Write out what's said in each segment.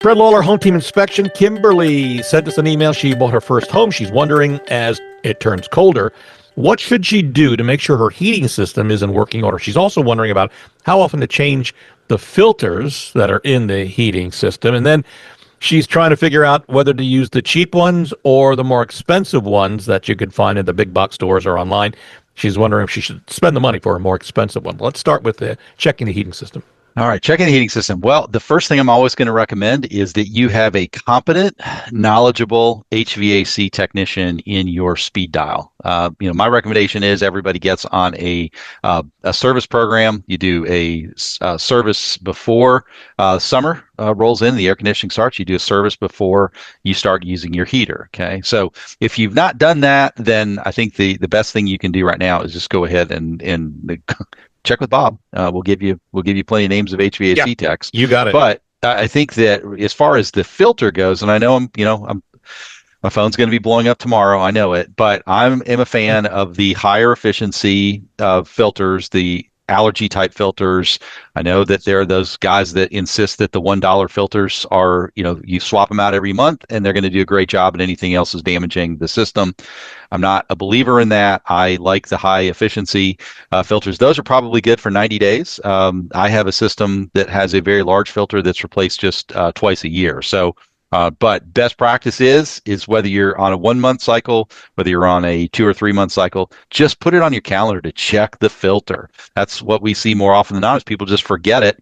Fred Lawler, Home Team Inspection. Kimberly sent us an email. She bought her first home. She's wondering, as it turns colder, what should she do to make sure her heating system is in working order? She's also wondering about how often to change the filters that are in the heating system. And then she's trying to figure out whether to use the cheap ones or the more expensive ones that you could find in the big box stores or online. She's wondering if she should spend the money for a more expensive one. Let's start with checking the heating system. All right, checking the heating system. Well, the first thing I'm always going to recommend is that you have a competent, knowledgeable HVAC technician in your speed dial. My recommendation is everybody gets on a service program. You do a service before summer rolls in, the air conditioning starts. You do a service before you start using your heater. Okay, so if you've not done that, then I think the best thing you can do right now is just go ahead and check with Bob. We'll give you plenty of names of HVAC techs. You got it. But I think that as far as the filter goes, and I know my phone's going to be blowing up tomorrow. I know it, but I am a fan of the higher efficiency filters, the allergy type filters. I know that there are those guys that insist that the $1 filters are, you swap them out every month and they're going to do a great job and anything else is damaging the system. I'm not a believer in that. I like the high efficiency filters. Those are probably good for 90 days. I have a system that has a very large filter that's replaced just twice a year. So, but best practice is whether you're on a 1 month cycle, whether you're on a 2 or 3 month cycle, just put it on your calendar to check the filter. That's what we see more often than not is people just forget it.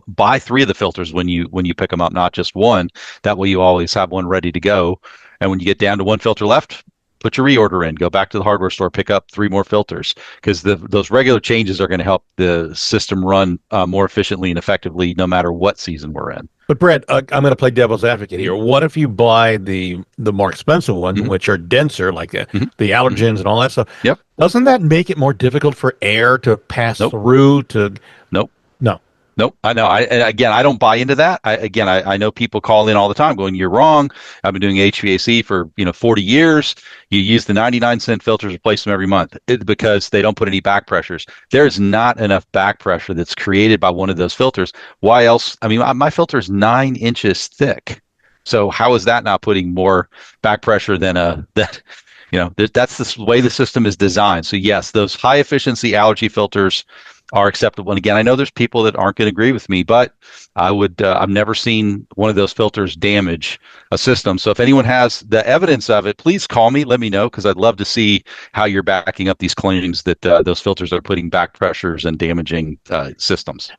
Buy 3 of the filters when you pick them up, not just one. That way you always have one ready to go. And when you get down to 1 filter left, put your reorder in, go back to the hardware store, pick up 3 more filters, because those regular changes are going to help the system run more efficiently and effectively no matter what season we're in. But Brett, I'm going to play devil's advocate here. What if you buy the more expensive ones, which are denser, like the allergens and all that stuff? Yep. Doesn't that make it more difficult for air to pass through? Nope. No. Nope. I know. I don't buy into that. I know people call in all the time going, "You're wrong. I've been doing HVAC for 40 years. You use the 99-cent filters, replace them every month because they don't put any back pressures. There's not enough back pressure that's created by one of those filters. Why else? I mean, my filter is 9 inches thick. So how is that not putting more back pressure than that? That's the way the system is designed. So yes, those high efficiency allergy filters are acceptable. And again, I know there's people that aren't going to agree with me, but I've never seen one of those filters damage a system. So if anyone has the evidence of it, please call me, let me know, because I'd love to see how you're backing up these claims that those filters are putting back pressures and damaging systems.